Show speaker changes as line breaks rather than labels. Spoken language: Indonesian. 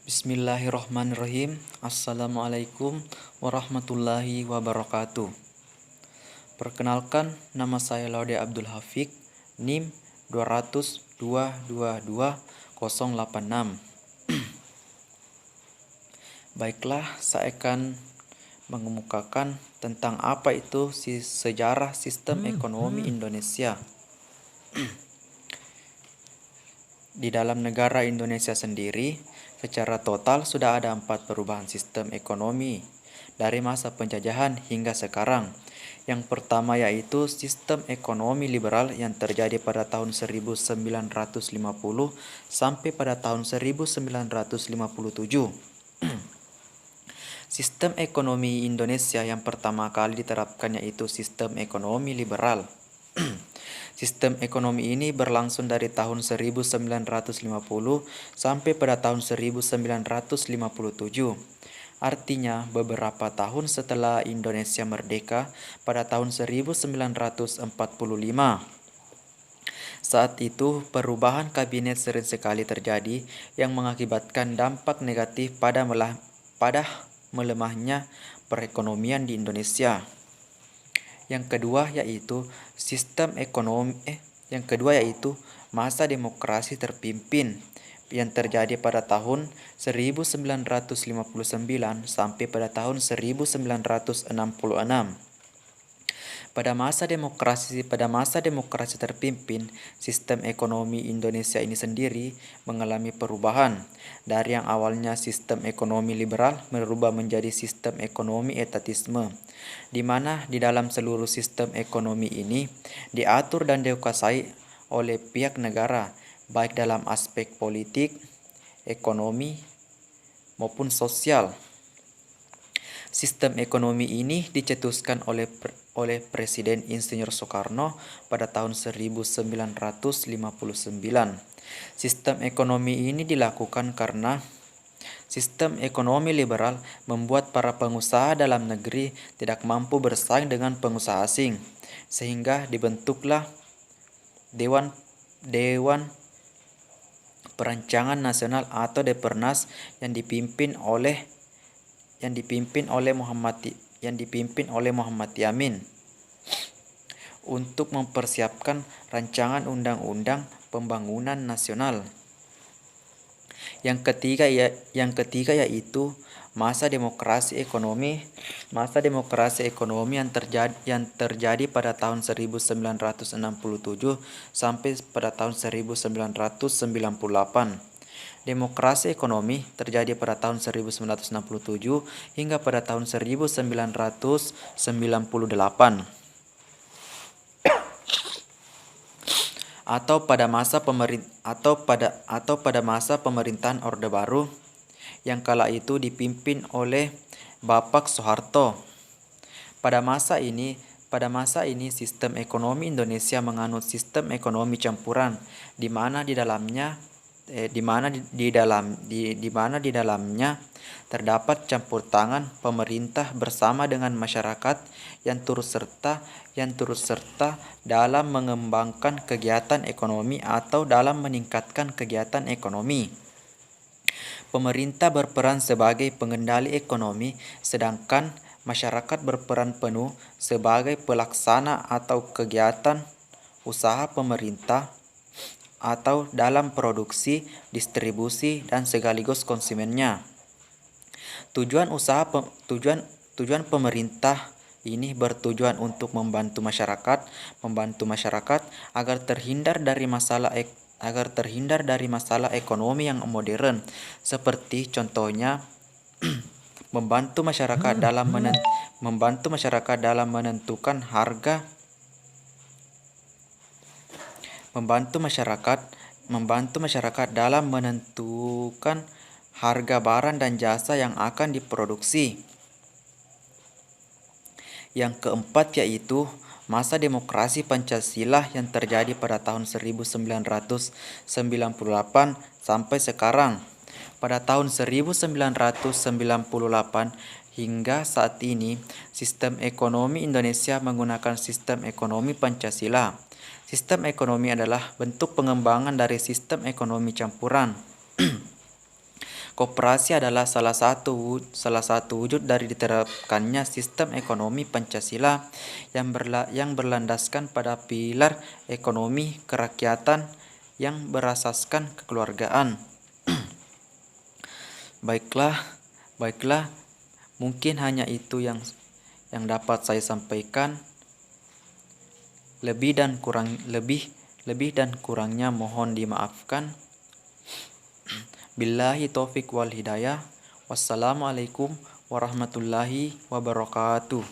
Bismillahirrahmanirrahim. Assalamualaikum warahmatullahi wabarakatuh. Perkenalkan, nama saya Laude Abdul Hafik, NIM 200222086. Baiklah, saya akan mengemukakan tentang apa itu sejarah sistem ekonomi Indonesia. Di dalam negara Indonesia sendiri, secara total sudah ada 4 perubahan sistem ekonomi dari masa penjajahan hingga sekarang. Yang pertama yaitu sistem ekonomi liberal yang terjadi pada tahun 1950 sampai pada tahun 1957. Sistem ekonomi Indonesia yang pertama kali diterapkan yaitu sistem ekonomi liberal. Sistem ekonomi ini berlangsung dari tahun 1950 sampai pada tahun 1957. Artinya beberapa tahun setelah Indonesia merdeka pada tahun 1945. Saat itu perubahan kabinet sering sekali terjadi yang mengakibatkan dampak negatif pada melemahnya perekonomian di Indonesia. Yang kedua yaitu masa demokrasi terpimpin yang terjadi pada tahun 1959 sampai pada tahun 1966. Pada masa demokrasi terpimpin, sistem ekonomi Indonesia ini sendiri mengalami perubahan dari yang awalnya sistem ekonomi liberal berubah menjadi sistem ekonomi etatisme, di mana di dalam seluruh sistem ekonomi ini diatur dan dikuasai oleh pihak negara, baik dalam aspek politik, ekonomi, maupun sosial. Sistem ekonomi ini dicetuskan oleh Presiden Insinyur Soekarno pada tahun 1959. Sistem ekonomi ini dilakukan karena sistem ekonomi liberal membuat para pengusaha dalam negeri tidak mampu bersaing dengan pengusaha asing, sehingga dibentuklah Dewan Perancangan Nasional atau Depernas yang dipimpin oleh Muhammad Yamin untuk mempersiapkan rancangan undang-undang pembangunan nasional. Yang ketiga yaitu masa demokrasi ekonomi yang terjadi pada tahun 1967 sampai pada tahun 1998. Demokrasi ekonomi terjadi pada tahun 1967 hingga pada tahun 1998. Atau pada masa pemerintahan Orde Baru yang kala itu dipimpin oleh Bapak Soeharto. Pada masa ini sistem ekonomi Indonesia menganut sistem ekonomi campuran, di mana di dalamnya terdapat campur tangan pemerintah bersama dengan masyarakat yang turut serta dalam mengembangkan kegiatan ekonomi atau dalam meningkatkan kegiatan ekonomi. Pemerintah berperan sebagai pengendali ekonomi, sedangkan masyarakat berperan penuh sebagai pelaksana atau kegiatan usaha pemerintah atau dalam produksi, distribusi, dan sekaligus konsumennya. Tujuan pemerintah ini bertujuan untuk membantu masyarakat agar terhindar dari masalah ekonomi yang modern, seperti contohnya membantu masyarakat dalam menentukan harga barang dan jasa yang akan diproduksi. Yang keempat yaitu masa demokrasi Pancasila yang terjadi pada tahun 1998 sampai sekarang. Pada tahun 1998 hingga saat ini, sistem ekonomi Indonesia menggunakan sistem ekonomi Pancasila. Sistem ekonomi adalah bentuk pengembangan dari sistem ekonomi campuran. Koperasi adalah salah satu wujud dari diterapkannya sistem ekonomi Pancasila yang berlandaskan pada pilar ekonomi kerakyatan yang berasaskan kekeluargaan. Baiklah, mungkin hanya itu yang dapat saya sampaikan. Lebih dan kurangnya mohon dimaafkan. Billahi taufik wal hidayah. Wassalamualaikum warahmatullahi wabarakatuh.